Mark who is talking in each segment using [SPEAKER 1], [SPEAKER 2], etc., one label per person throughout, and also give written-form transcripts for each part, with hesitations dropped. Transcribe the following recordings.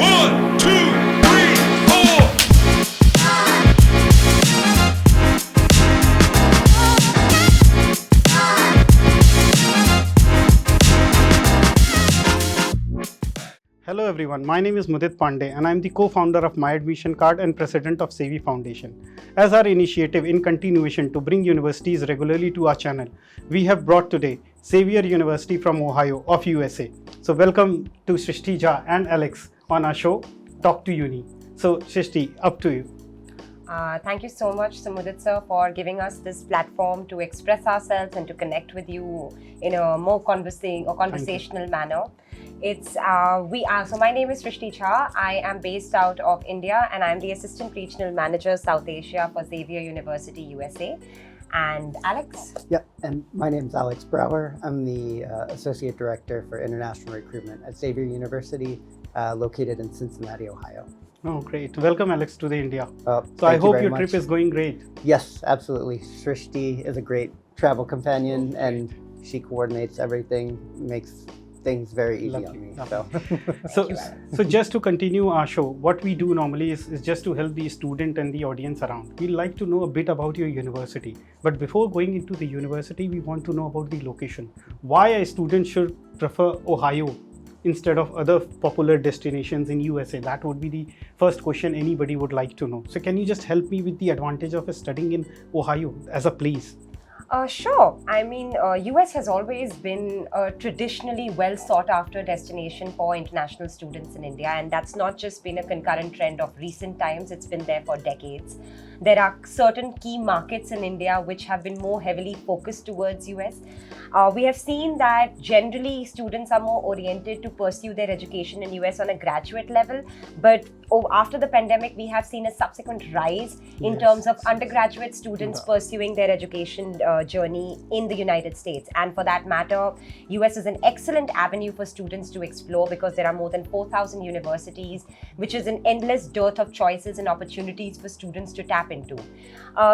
[SPEAKER 1] 1, 2, 3, 4.
[SPEAKER 2] Hello everyone, my name is Mudit Pandey and I am the co-founder of My Admission Card and president of Xavier Foundation. As our initiative in continuation to bring universities regularly to our channel, we have brought today Xavier University from Ohio of USA. So welcome to Srishty and Alex on our show, Talk to Uni. So Srishty, up to you.
[SPEAKER 3] Thank you so much, Mudit sir, for giving us this platform to express ourselves and to connect with you in a more conversational manner. So my name is Srishty. I am based out of India and I'm the Assistant Regional Manager South Asia for Xavier University USA. And Alex?
[SPEAKER 4] Yeah, and my name is Alex Brauer. I'm the Associate Director for International Recruitment at Xavier University, located in Cincinnati, Ohio.
[SPEAKER 2] Oh, great. Welcome, Alex, to the India.
[SPEAKER 4] So
[SPEAKER 2] I hope your trip is going great.
[SPEAKER 4] Yes, absolutely. Srishty is a great travel companion and she coordinates everything, makes things very easy on me.
[SPEAKER 2] So just to continue our show, what we do normally is just to help the student and the audience around. We'd like to know a bit about your university. But before going into the university, we want to know about the location. Why a student should prefer Ohio instead of other popular destinations in USA? That would be the first question anybody would like to know. So can you just help me with the advantage of studying in Ohio as a place?
[SPEAKER 3] Sure. I mean, US has always been a traditionally well sought after destination for international students in India, and that's not just been a concurrent trend of recent times, it's been there for decades. There are certain key markets in India which have been more heavily focused towards US. We have seen that generally students are more oriented to pursue their education in US on a graduate level, but after the pandemic, we have seen a subsequent rise in terms of undergraduate students pursuing their education journey in the United States. And for that matter, US is an excellent avenue for students to explore because there are more than 4,000 universities, which is an endless dearth of choices and opportunities for students to tap into.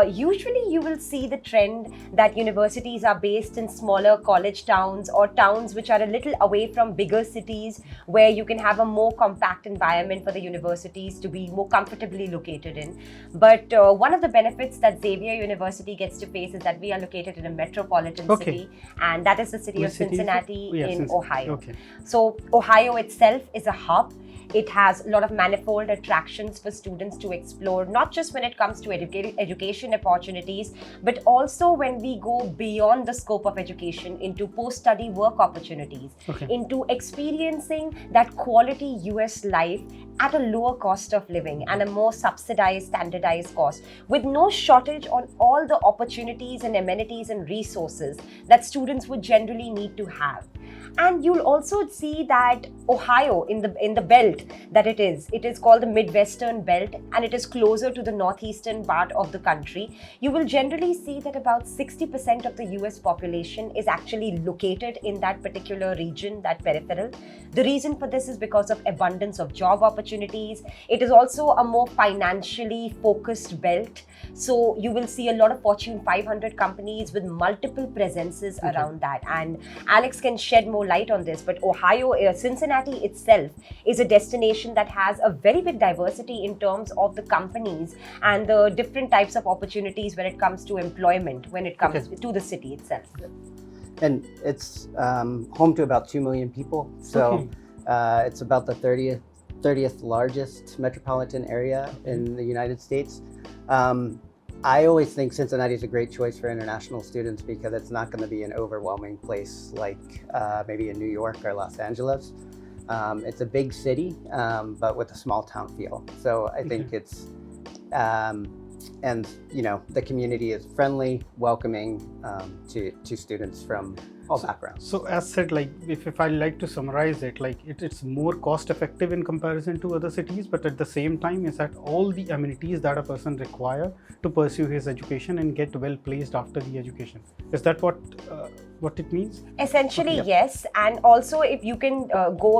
[SPEAKER 3] Usually, you will see the trend that universities are based in smaller college towns or towns which are a little away from bigger cities where you can have a more compact environment for the universities to be more comfortably located in. But one of the benefits that Xavier University gets to face is that we are located in a metropolitan city, and that is the city of Cincinnati in Ohio. So Ohio itself is a hub. It has a lot of manifold attractions for students to explore, not just when it comes to education opportunities, but also when we go beyond the scope of education into post-study work opportunities, into experiencing that quality US life at a lower cost of living and a more subsidized, standardized cost, with no shortage on all the opportunities and amenities and resources that students would generally need to have. And you'll also see that Ohio, in the belt that it is called the Midwestern belt, and it is closer to the northeastern part of the country. You will generally see that about 60% of the US population is actually located in that particular region, that peripheral. The reason for this is because of abundance of job opportunities. It is also a more financially focused belt. So you will see a lot of Fortune 500 companies with multiple presences around that. And Alex can shed more light on this, but Ohio, Cincinnati itself is a destination that has a very big diversity in terms of the companies and the different types of opportunities when it comes to employment, when it comes to the city itself.
[SPEAKER 4] And it's home to about 2 million people. So it's about the 30th largest metropolitan area in the United States. I always think Cincinnati is a great choice for international students because it's not going to be an overwhelming place like maybe in New York or Los Angeles. It's a big city, but with a small town feel. So I think it's, and you know, the community is friendly, welcoming to students from all backgrounds.
[SPEAKER 2] So as said, like if I like to summarize it, like it's more cost effective in comparison to other cities, but at the same time is that all the amenities that a person require to pursue his education and get well placed after the education. Is that what what it means?
[SPEAKER 3] Essentially,
[SPEAKER 2] Okay.
[SPEAKER 3] yes. And also, if you can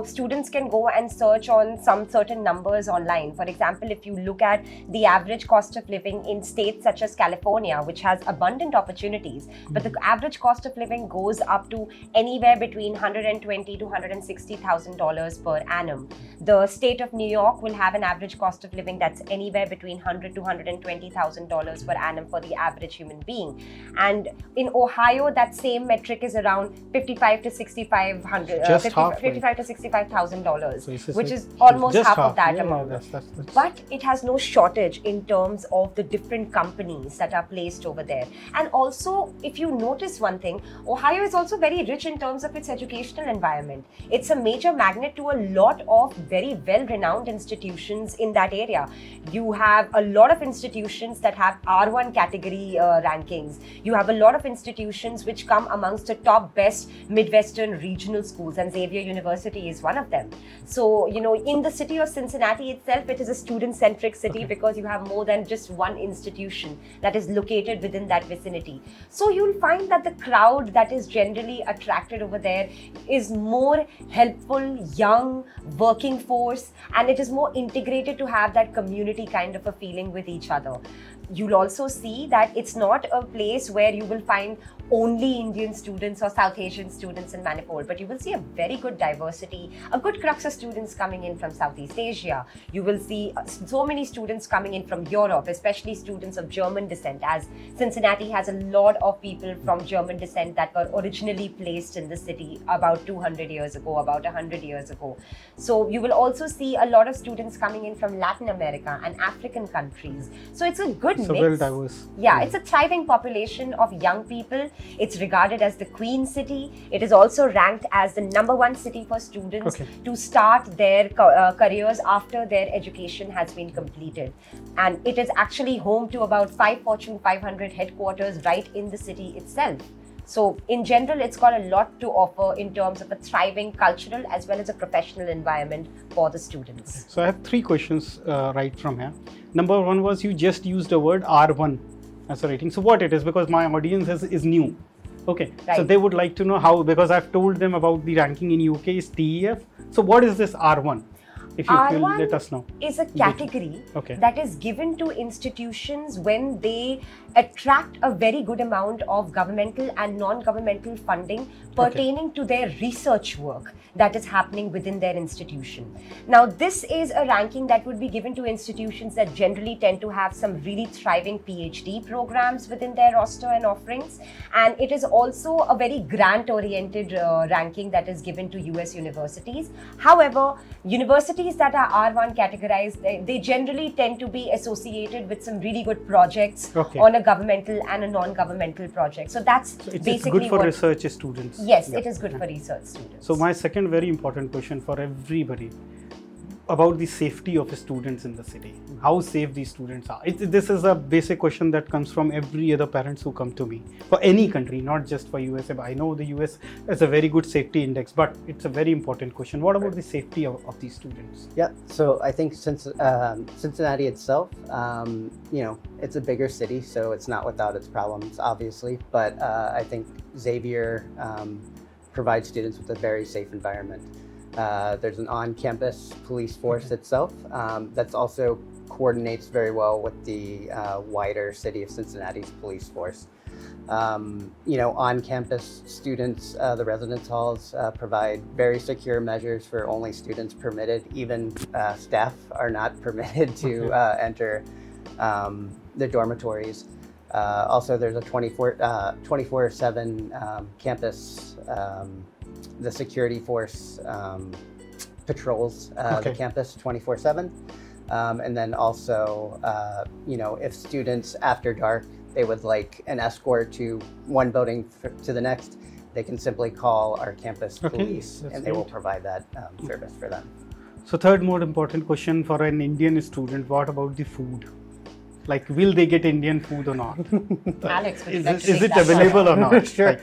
[SPEAKER 3] students can go and search on some certain numbers online. For example, if you look at the average cost of living in states such as California, which has abundant opportunities, but the average cost of living goes up to anywhere between $120,000 to $160,000 per annum. The state of New York will have an average cost of living that's anywhere between $100,000 to $120,000 per annum for the average human being. And in Ohio, that same metric is around $55,000 to $6,500,
[SPEAKER 2] Just half,
[SPEAKER 3] $55,000 to $65,000,
[SPEAKER 2] So it's
[SPEAKER 3] which
[SPEAKER 2] like-
[SPEAKER 3] is almost
[SPEAKER 2] just
[SPEAKER 3] half of that
[SPEAKER 2] Yeah,
[SPEAKER 3] amount.
[SPEAKER 2] that's
[SPEAKER 3] But it has no shortage in terms of the different companies that are placed over there. And also, if you notice one thing, Ohio is also very rich in terms of its educational environment. It's a major magnet to a lot of very well-renowned institutions in that area. You have a lot of institutions that have R1 category rankings. You have a lot of institutions which come amongst the top best Midwestern regional schools, and Xavier University is one of them. So, in the city of Cincinnati itself, it is a student-centric city because you have more than just one institution that is located within that vicinity. So you'll find that the crowd that is generally attracted over there is more helpful, young, working force, and it is more integrated to have that community kind of a feeling with each other. You'll also see that it's not a place where you will find only Indian students or South Asian students in Manifold, but you will see a very good diversity, a good crux of students coming in from Southeast Asia. You will see so many students coming in from Europe, especially students of German descent, as Cincinnati has a lot of people from German descent that were originally placed in the city about 200 years ago, about 100 years ago. So you will also see a lot of students coming in from Latin America and African countries. So it's a good
[SPEAKER 2] So
[SPEAKER 3] mix.
[SPEAKER 2] well diverse.
[SPEAKER 3] Yeah, it's a thriving population of young people. It's regarded as the Queen City. It is also ranked as the #1 city for students to start their careers after their education has been completed. And it is actually home to about 5 Fortune 500 headquarters right in the city itself. So in general, it's got a lot to offer in terms of a thriving cultural as well as a professional environment for the students.
[SPEAKER 2] So I have 3 questions right from here. Number 1 was you just used the word R1 as a rating. So what it is, because my audience is new. Okay, so
[SPEAKER 3] Right.
[SPEAKER 2] they would like to know how, because I've told them about the ranking in UK is TEF. So what is this R1? If you will
[SPEAKER 3] R1
[SPEAKER 2] let us know.
[SPEAKER 3] is a category
[SPEAKER 2] Okay.
[SPEAKER 3] that is given to institutions when they attract a very good amount of governmental and non-governmental funding pertaining to their research work that is happening within their institution. Now, this is a ranking that would be given to institutions that generally tend to have some really thriving PhD programs within their roster and offerings. And it is also a very grant-oriented ranking that is given to US universities. However, universities that are R1 categorized, they generally tend to be associated with some really good projects on a governmental and a non-governmental project. So that's
[SPEAKER 2] It's
[SPEAKER 3] basically
[SPEAKER 2] good for
[SPEAKER 3] what,
[SPEAKER 2] research students.
[SPEAKER 3] Yes, it is good for research students.
[SPEAKER 2] So my second very important question for everybody about the safety of students in the city. How safe these students are. This is a basic question that comes from every other parents who come to me for any country, not just for USA. But I know the US has a very good safety index, but it's a very important question. What about the safety of these students?
[SPEAKER 4] Yeah, so I think since Cincinnati itself, it's a bigger city, so it's not without its problems, obviously. But I think Xavier provides students with a very safe environment. There's an on-campus police force itself that's also coordinates very well with the wider city of Cincinnati's police force. On-campus students, the residence halls provide very secure measures for only students permitted. Even staff are not permitted to enter the dormitories. Also, there's a 24/7 campus. The security force patrols the campus 24/7. And then also, if students after dark, they would like an escort to one building to the next, they can simply call our campus police and they will provide that service for them.
[SPEAKER 2] So third more important question for an Indian student, what about the food? Like, will they get Indian food or not?
[SPEAKER 3] Alex,
[SPEAKER 2] is it available or not?
[SPEAKER 4] Sure.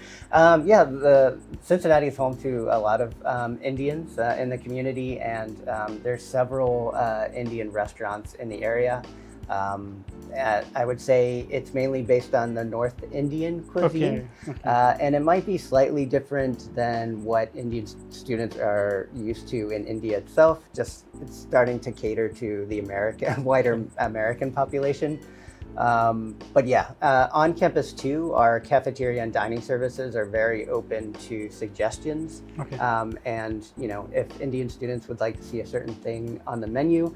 [SPEAKER 4] Cincinnati is home to a lot of Indians in the community, and there's several Indian restaurants in the area. I would say it's mainly based on the North Indian cuisine, and it might be slightly different than what Indian students are used to in India itself. Just it's starting to cater to the wider American population. But yeah, on campus too, our cafeteria and dining services are very open to suggestions. And if Indian students would like to see a certain thing on the menu,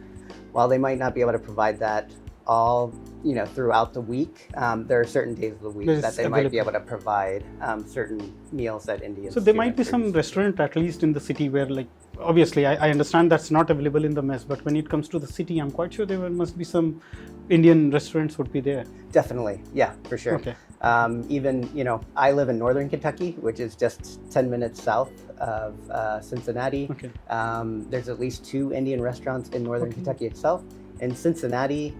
[SPEAKER 4] while they might not be able to provide that all throughout the week, there are certain days of the week that they might be able to provide certain meals that Indian
[SPEAKER 2] So there might be some restaurant at least in the city where, like, obviously I understand that's not available in the mess, but when it comes to the city, I'm quite sure there must be some Indian restaurants would be there.
[SPEAKER 4] Definitely, yeah, for sure. Even I live in northern Kentucky, which is just 10 minutes south of Cincinnati. There's at least 2 Indian restaurants in northern Kentucky itself. In Cincinnati,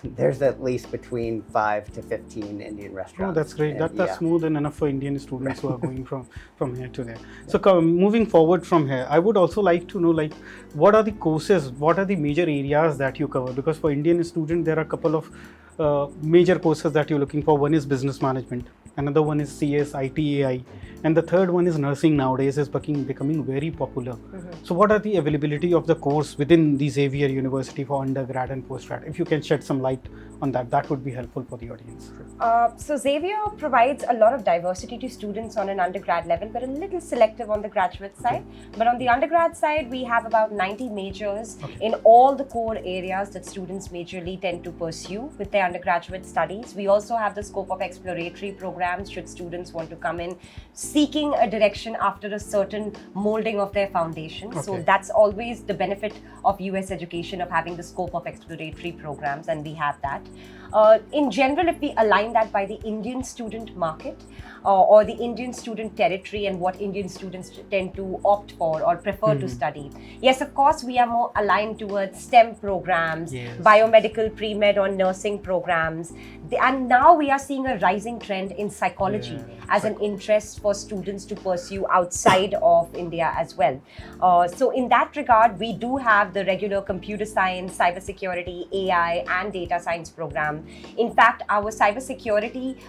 [SPEAKER 4] there's at least between 5 to 15 Indian restaurants.
[SPEAKER 2] Oh, that's great. That's more than enough for Indian students who are going from here to there. So moving forward from here, I would also like to know, like, what are the courses, what are the major areas that you cover? Because for Indian students, there are a couple of major courses that you're looking for. One is business management, another one is CS, IT, AI, and the third one is nursing. Nowadays is becoming very popular. So what are the availability of the course within the Xavier University for undergrad and postgrad? If you can shed some light on that, that would be helpful for the audience.
[SPEAKER 3] So Xavier provides a lot of diversity to students on an undergrad level, but a little selective on the graduate side. But on the undergrad side, we have about 90 majors in all the core areas that students majorly tend to pursue with their undergraduate studies. We also have the scope of exploratory programs should students want to come in seeking a direction after a certain molding of their foundation. So that's always the benefit of US education, of having the scope of exploratory programs, and we have that. In general, if we align that by the Indian student market or the Indian student territory and what Indian students tend to opt for or prefer to study, yes, of course, we are more aligned towards STEM programs, biomedical, pre-med or nursing programs. And now we are seeing a rising trend in psychology as an interest for students to pursue outside of India as well. So in that regard, we do have the regular computer science, cybersecurity, AI and data science program. In fact, our cybersecurity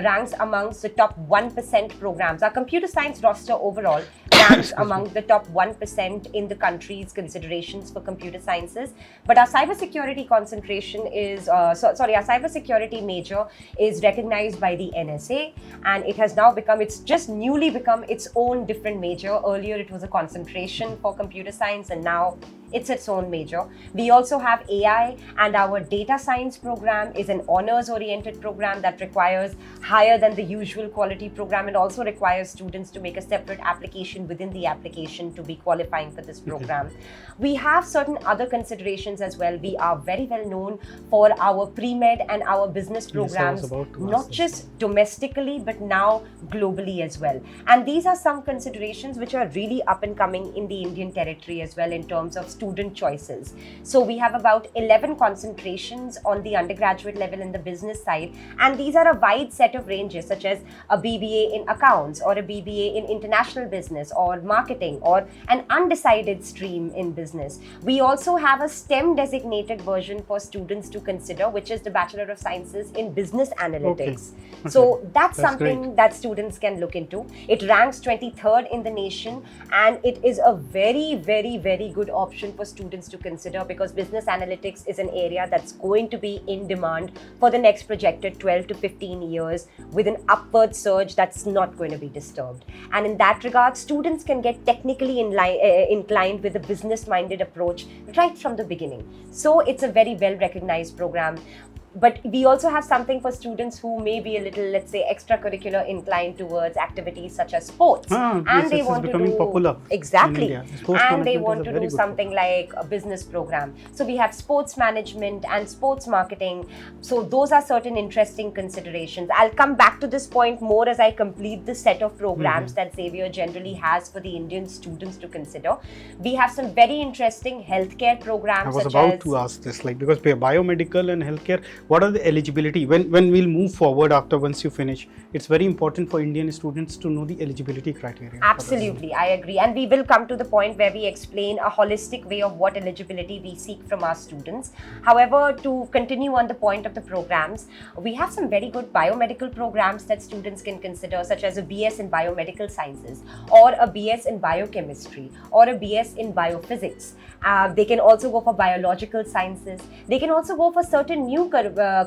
[SPEAKER 3] ranks amongst the top 1% programs. Our computer science roster overall ranks among the top 1% in the country's considerations for computer sciences. But our cybersecurity concentration is, our cybersecurity major is recognized by the NSA, and it has now it's just newly become its own different major. Earlier it was a concentration for computer science, and now it's its own major. We also have AI, and our data science program is an honors-oriented program that requires higher than the usual quality program, and also requires students to make a separate application within the application to be qualifying for this program. We have certain other considerations as well. We are very well known for our pre-med and our business programs, not just domestically, but now globally as well. And these are some considerations which are really up and coming in the Indian territory as well in terms of student choices. So we have about 11 concentrations on the undergraduate level in the business side, and these are a wide set of ranges, such as a BBA in accounts or a BBA in international business or marketing, or an undecided stream in business. We also have a STEM designated version for students to consider, which is the Bachelor of Sciences in Business Analytics. So that's something great that students can look into. It ranks 23rd in the nation, and it is a very, very, very good option for students to consider, because business analytics is an area that's going to be in demand for the next projected 12 to 15 years, with an upward surge that's not going to be disturbed. And in that regard, students can get technically inclined with a business-minded approach right from the beginning. So it's a very well-recognized program. But we also have something for students who may be a little, let's say, extracurricular inclined towards activities such as sports. And they want to do
[SPEAKER 2] popular.
[SPEAKER 3] Exactly. And they want to do something like a business program. So we have sports management and sports marketing. So those are certain interesting considerations. I'll come back to this point more as I complete the set of programs that Xavier generally has for the Indian students to consider. We have some very interesting healthcare programs.
[SPEAKER 2] I was about to ask this, because biomedical and healthcare, what are the eligibility when we'll move forward after once you finish? It's very important for Indian students to know the eligibility criteria.
[SPEAKER 3] Absolutely, I agree. And we will come to the point where we explain a holistic way of what eligibility we seek from our students. However, to continue on the point of the programs, we have some very good biomedical programs that students can consider, such as a BS in biomedical sciences, or a BS in biochemistry, or a BS in biophysics. They can also go for biological sciences. They can also go for certain new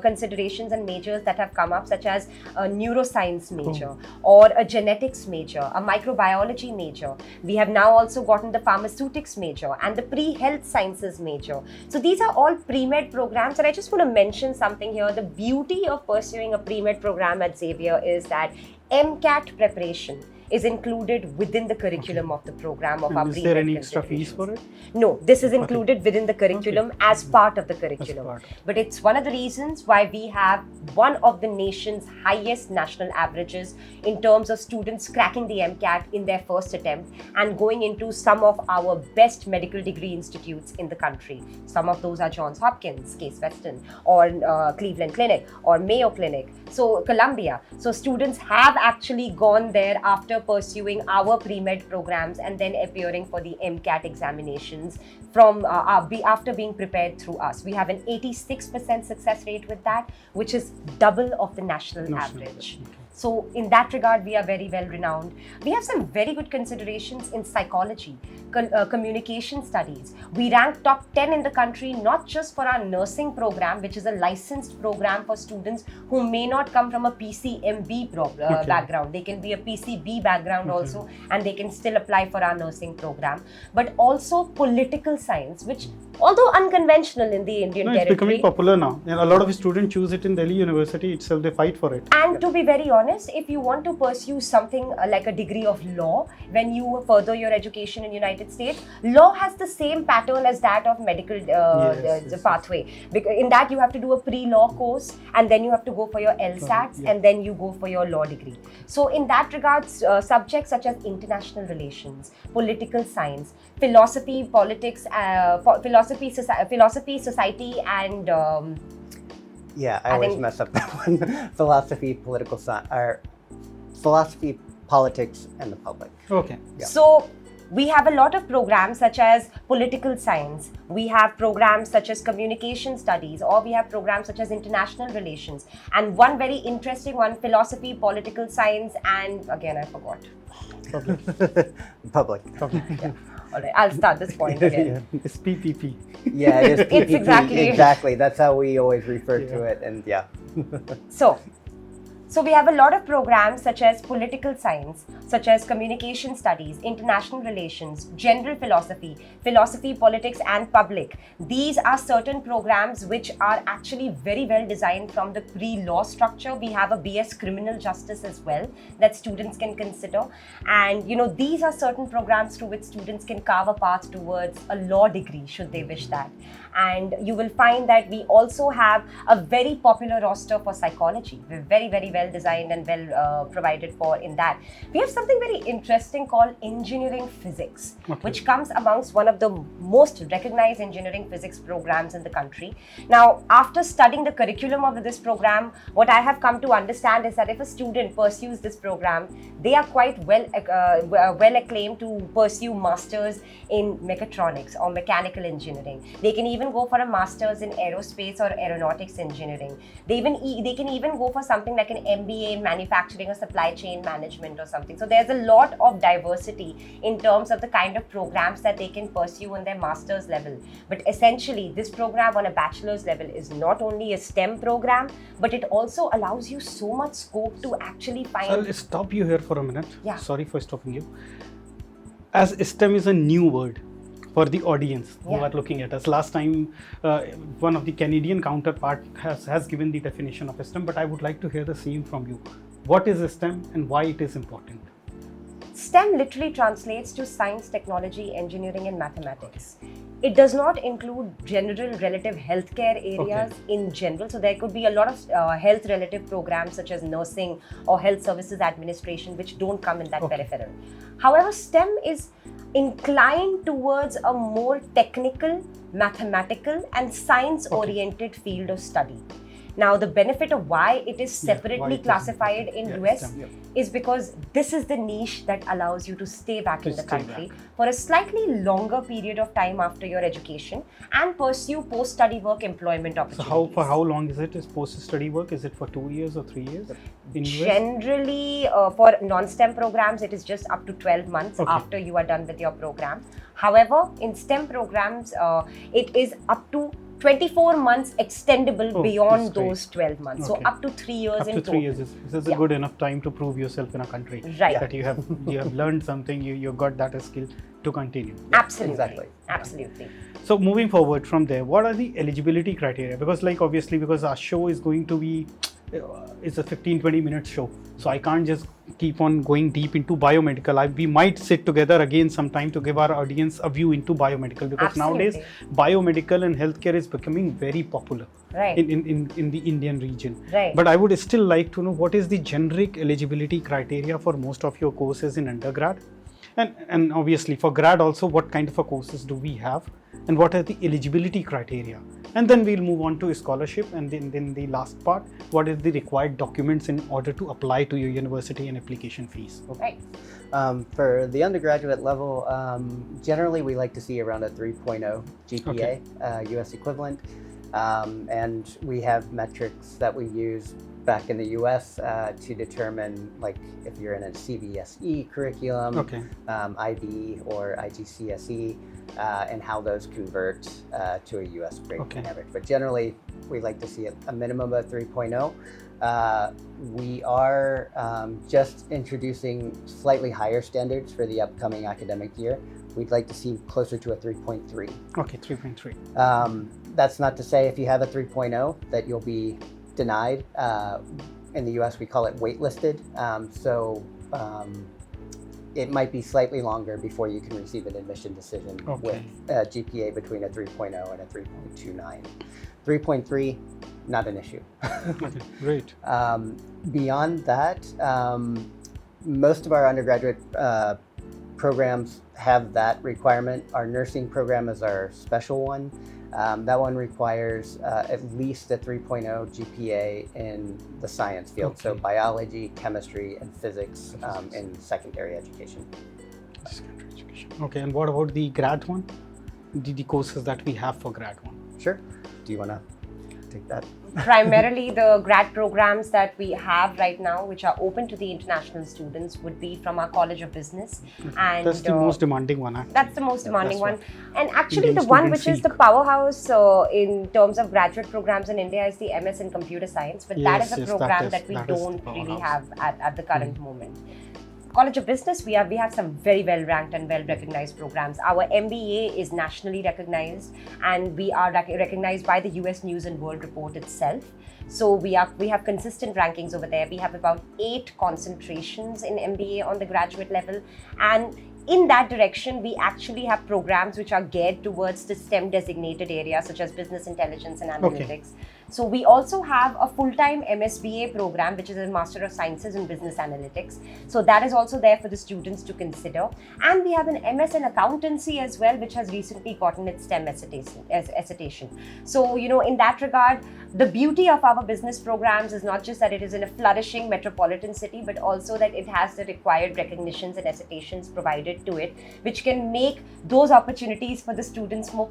[SPEAKER 3] considerations and majors that have come up, such as a neuroscience major, or a genetics major, a microbiology major. We have now also gotten the pharmaceutics major and the pre-health sciences major. So these are all pre-med programs, and I just want to mention something here. The beauty of pursuing a pre-med program at Xavier is that MCAT preparation is included within the curriculum of the program of our pre-med.
[SPEAKER 2] Is there any extra fees for it?
[SPEAKER 3] No, this is included within the curriculum as part of the curriculum. But it's one of the reasons why we have one of the nation's highest national averages in terms of students cracking the MCAT in their first attempt and going into some of our best medical degree institutes in the country. Some of those are Johns Hopkins, Case Western, or Cleveland Clinic, or Mayo Clinic, so Columbia. So students have actually gone there after pursuing our pre-med programs and then appearing for the MCAT examinations from after being prepared through us. We have an 86% success rate with that, which is double of the national average. So in that regard, we are very well renowned. We have some very good considerations in psychology, communication studies. We rank top 10 in the country, not just for our nursing program, which is a licensed program for students who may not come from a PCMB background. They can be a PCB background also, and they can still apply for our nursing program. But also political science, which, although unconventional in the Indian territory,
[SPEAKER 2] it's becoming popular now. And a lot of students choose it in Delhi University itself. They fight for it.
[SPEAKER 3] And to be very honest, if you want to pursue something like a degree of law, when you further your education in United States, law has the same pattern as that of medical pathway. Because in that you have to do a pre-law course, and then you have to go for your LSATs, and then you go for your law degree. So in that regard, subjects such as international relations, political science, philosophy, politics, philosophy, society, and
[SPEAKER 4] I always mess up that one. Philosophy, political science, or philosophy, politics, and the public.
[SPEAKER 2] Okay.
[SPEAKER 4] Yeah.
[SPEAKER 3] So we have a lot of programs such as political science. We have programs such as communication studies, or we have programs such as international relations. And one very interesting one, philosophy, political science, and again, I forgot.
[SPEAKER 4] Public.
[SPEAKER 3] Yeah. All right, I'll start this point again.
[SPEAKER 2] It's PPP.
[SPEAKER 4] Yeah, it is PPP.
[SPEAKER 3] It's
[SPEAKER 4] exactly. That's how we always refer to it, and yeah.
[SPEAKER 3] So we have a lot of programs such as political science, such as communication studies, international relations, general philosophy, politics, and public. These are certain programs which are actually very well designed from the pre-law structure. We have a BS criminal justice as well that students can consider. And these are certain programs through which students can carve a path towards a law degree should they wish that. And you will find that we also have a very popular roster for psychology. We're very, very well designed and well provided for in that. We have something very interesting called engineering physics, which comes amongst one of the most recognized engineering physics programs in the country. Now, after studying the curriculum of this program, what I have come to understand is that if a student pursues this program, they are quite well acclaimed to pursue masters in mechatronics or mechanical engineering. They can even go for a master's in aerospace or aeronautics engineering. They can even go for something like an MBA in manufacturing or supply chain management or something. So there's a lot of diversity in terms of the kind of programs that they can pursue on their master's level. But essentially, this program on a bachelor's level is not only a STEM program, but it also allows you so much scope to actually find...
[SPEAKER 2] So I'll stop you here for a minute.
[SPEAKER 3] Yeah.
[SPEAKER 2] Sorry for stopping you. As STEM is a new word for the audience who are looking at us. Last time, one of the Canadian counterpart has given the definition of STEM, but I would like to hear the same from you. What is STEM and why it is important?
[SPEAKER 3] STEM literally translates to science, technology, engineering, and mathematics. It does not include general relative healthcare areas in general. So there could be a lot of health relative programs such as nursing or health services administration, which don't come in that peripheral. However, STEM is inclined towards a more technical, mathematical, and science-oriented field of study. Now, the benefit of why it is
[SPEAKER 2] why
[SPEAKER 3] separately
[SPEAKER 2] it is
[SPEAKER 3] classified in
[SPEAKER 2] yeah,
[SPEAKER 3] US
[SPEAKER 2] STEM.
[SPEAKER 3] is because this is the niche that allows you to stay back in the
[SPEAKER 2] stay
[SPEAKER 3] country
[SPEAKER 2] back.
[SPEAKER 3] for a slightly longer period of time after your education and pursue post-study work employment
[SPEAKER 2] So
[SPEAKER 3] opportunities.
[SPEAKER 2] for how long is it? Is post-study work? Is it for 2 years or 3 years in US?
[SPEAKER 3] Generally, for non-STEM programs, it is just up to 12 months
[SPEAKER 2] Okay.
[SPEAKER 3] after you are done with your program. However, in STEM programs, it is up to 24 months extendable
[SPEAKER 2] Oh,
[SPEAKER 3] beyond
[SPEAKER 2] that's great.
[SPEAKER 3] those 12 months.
[SPEAKER 2] Okay.
[SPEAKER 3] So up to 3 years
[SPEAKER 2] Up
[SPEAKER 3] in
[SPEAKER 2] to 3
[SPEAKER 3] total.
[SPEAKER 2] years is a
[SPEAKER 3] Yeah.
[SPEAKER 2] good enough time to prove yourself in a country.
[SPEAKER 3] Right.
[SPEAKER 2] That you have learned something, you got that skill to continue.
[SPEAKER 3] Absolutely.
[SPEAKER 4] Exactly.
[SPEAKER 3] Absolutely.
[SPEAKER 2] So moving forward from there, what are the eligibility criteria? Because like obviously because our show is going to be, it's a 15-20 minute show. So I can't just keep on going deep into biomedical. We might sit together again sometime to give our audience a view into biomedical, because nowadays biomedical and healthcare is becoming very popular
[SPEAKER 3] Right.
[SPEAKER 2] in the Indian region.
[SPEAKER 3] Right.
[SPEAKER 2] But I would still like to know what is the generic eligibility criteria for most of your courses in undergrad? And obviously for grad also, what kind of a courses do we have and what are the eligibility criteria? And then we'll move on to scholarship, and then the last part, what is the required documents in order to apply to your university and application fees?
[SPEAKER 3] Right.
[SPEAKER 4] For the undergraduate level, generally we like to see around a 3.0 GPA, US equivalent. And we have metrics that we use back in the US to determine, like, if you're in a CBSE curriculum, IB or IGCSE, and how those convert to a US grade point average. But generally, we like to see a minimum of 3.0. We are just introducing slightly higher standards for the upcoming academic year. We'd like to see closer to a 3.3.
[SPEAKER 2] Okay, 3.3.
[SPEAKER 4] That's not to say if you have a 3.0 that you'll be denied. In the US, we call it waitlisted. It might be slightly longer before you can receive an admission decision with a GPA between a 3.0 and a 3.29. 3.3, not an issue.
[SPEAKER 2] Okay, great.
[SPEAKER 4] Beyond that, most of our undergraduate programs have that requirement. Our nursing program is our special one. That one requires at least a 3.0 GPA in the science field, so biology, chemistry, and physics in secondary education.
[SPEAKER 2] Secondary education. Okay, and what about the grad one? The courses that we have for grad one?
[SPEAKER 4] Sure. Do you want to take that?
[SPEAKER 3] Primarily, the grad programs that we have right now, which are open to the international students, would be from our College of Business. And
[SPEAKER 2] that's the most demanding one, actually.
[SPEAKER 3] That's the most demanding one. And actually,
[SPEAKER 2] Indian
[SPEAKER 3] the one which
[SPEAKER 2] students
[SPEAKER 3] is the powerhouse in terms of graduate programs in India is the MS in Computer Science. But that is a program that we don't really have at the current moment. College of Business, we have some very well ranked and well recognized programs. Our MBA is nationally recognized, and we are recognized by the US News and World Report itself. So we have consistent rankings over there. We have about 8 concentrations in MBA on the graduate level, and in that direction, we actually have programs which are geared towards the STEM designated areas such as business intelligence and analytics. So we also have a full-time MSBA program, which is a Master of Sciences in Business Analytics. So that is also there for the students to consider. And we have an MS in Accountancy as well, which has recently gotten its STEM accreditation. So, in that regard, the beauty of our business programs is not just that it is in a flourishing metropolitan city, but also that it has the required recognitions and accreditations provided to it, which can make those opportunities for the students more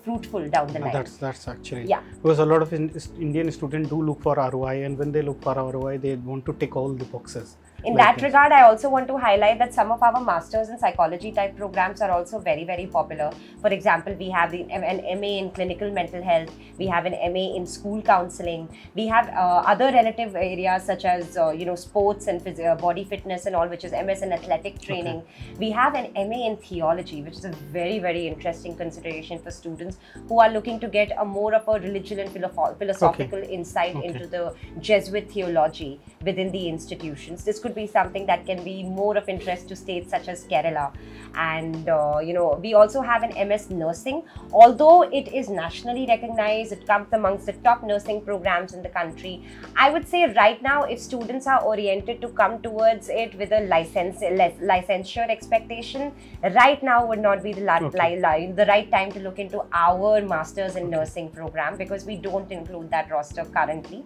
[SPEAKER 3] fruitful down the line.
[SPEAKER 2] That's actually,
[SPEAKER 3] because
[SPEAKER 2] a lot of Indian students do look for ROI, and when they look for ROI, they want to tick all the boxes.
[SPEAKER 3] In that regard, I also want to highlight that some of our masters in psychology type programs are also very, very popular. For example, we have an MA in clinical mental health. We have an MA in school counseling. We have other relative areas such as sports and body fitness and all, which is MS in athletic training. We have an MA in theology, which is a very, very interesting consideration for students who are looking to get a more of a religion and philosophical insight into the Jesuit theology within the institutions. This could would be something that can be more of interest to states such as Kerala. And we also have an MS Nursing. Although it is nationally recognized, it comes amongst the top nursing programs in the country. I would say right now, if students are oriented to come towards it with a licensure expectation, right now would not be the right time to look into our Masters in Nursing program, because we don't include that roster currently.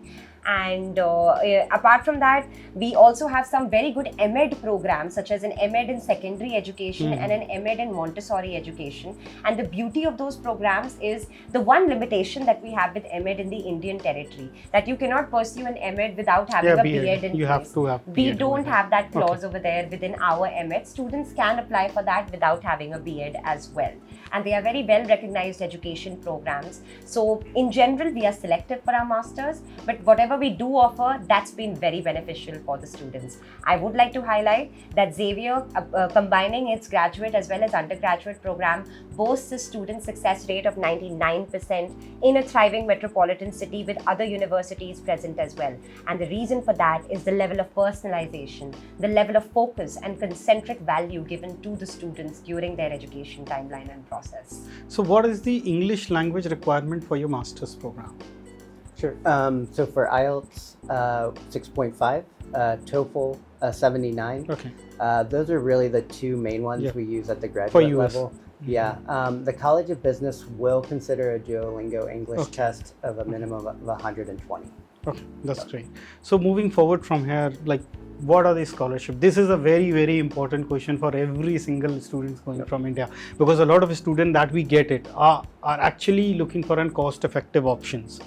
[SPEAKER 3] And apart from that, we also have some very good MEd programs, such as an MEd in secondary education and an MEd in Montessori education. And the beauty of those programs is the one limitation that we have with MEd in the Indian territory, that you cannot pursue an MEd without having a B.Ed in place.
[SPEAKER 2] Have to have
[SPEAKER 3] we don't have that clause over there within our MEd. Students can apply for that without having a B.Ed as well. And they are very well recognized education programs. So in general, we are selective for our masters, but whatever we do offer, that's been very beneficial for the students. I would like to highlight that Xavier, combining its graduate as well as undergraduate program, boasts a student success rate of 99% in a thriving metropolitan city with other universities present as well. And the reason for that is the level of personalization, the level of focus and concentric value given to the students during their education timeline and process.
[SPEAKER 2] So what is the English language requirement for your master's program?
[SPEAKER 4] Sure. So for IELTS, 6.5, TOEFL, 79.
[SPEAKER 2] Okay.
[SPEAKER 4] Those are really the two main ones we use at the
[SPEAKER 2] For
[SPEAKER 4] graduate
[SPEAKER 2] US.
[SPEAKER 4] level. Yeah. The College of Business will consider a Duolingo English test of a minimum of 120.
[SPEAKER 2] Okay, that's great. So moving forward from here, like, what are the scholarships? This is a very, very important question for every single student going from India, because a lot of students that we get it are actually looking for an cost-effective options.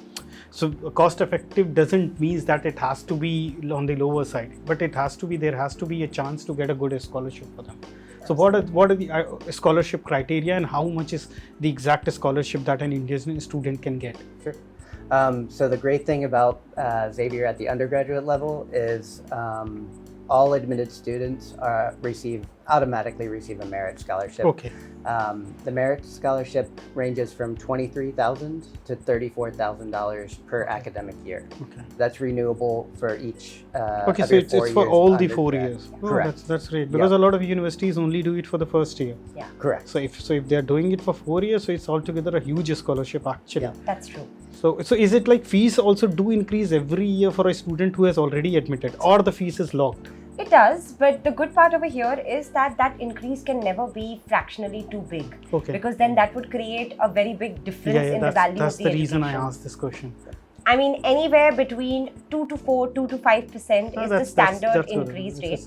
[SPEAKER 2] So cost-effective doesn't mean that it has to be on the lower side, but there has to be a chance to get a good scholarship for them. So what are the scholarship criteria, and how much is the exact scholarship that an Indian student can get?
[SPEAKER 4] Sure. So the great thing about Xavier at the undergraduate level is all admitted students automatically receive a merit scholarship.
[SPEAKER 2] Okay.
[SPEAKER 4] The merit scholarship ranges from $23,000 to $34,000 per academic year.
[SPEAKER 2] Okay.
[SPEAKER 4] That's renewable for each.
[SPEAKER 2] Okay, so it's for all the 4 years. Oh,
[SPEAKER 4] Correct.
[SPEAKER 2] That's great, because a lot of universities only do it for the first year.
[SPEAKER 3] Yeah.
[SPEAKER 4] Correct.
[SPEAKER 2] So if they're doing it for 4 years, so it's altogether a huge scholarship actually.
[SPEAKER 4] Yeah.
[SPEAKER 3] That's true.
[SPEAKER 2] So is it like fees also do increase every year for a student who has already admitted, or the fees is locked?
[SPEAKER 3] It does, but the good part over here is that increase can never be fractionally too big.
[SPEAKER 2] Okay.
[SPEAKER 3] Because then that would create a very big difference in the value of the education.
[SPEAKER 2] That's the reason I asked this question.
[SPEAKER 3] I mean, anywhere between 2 to 4, 2 to 5% is the standard increase rate.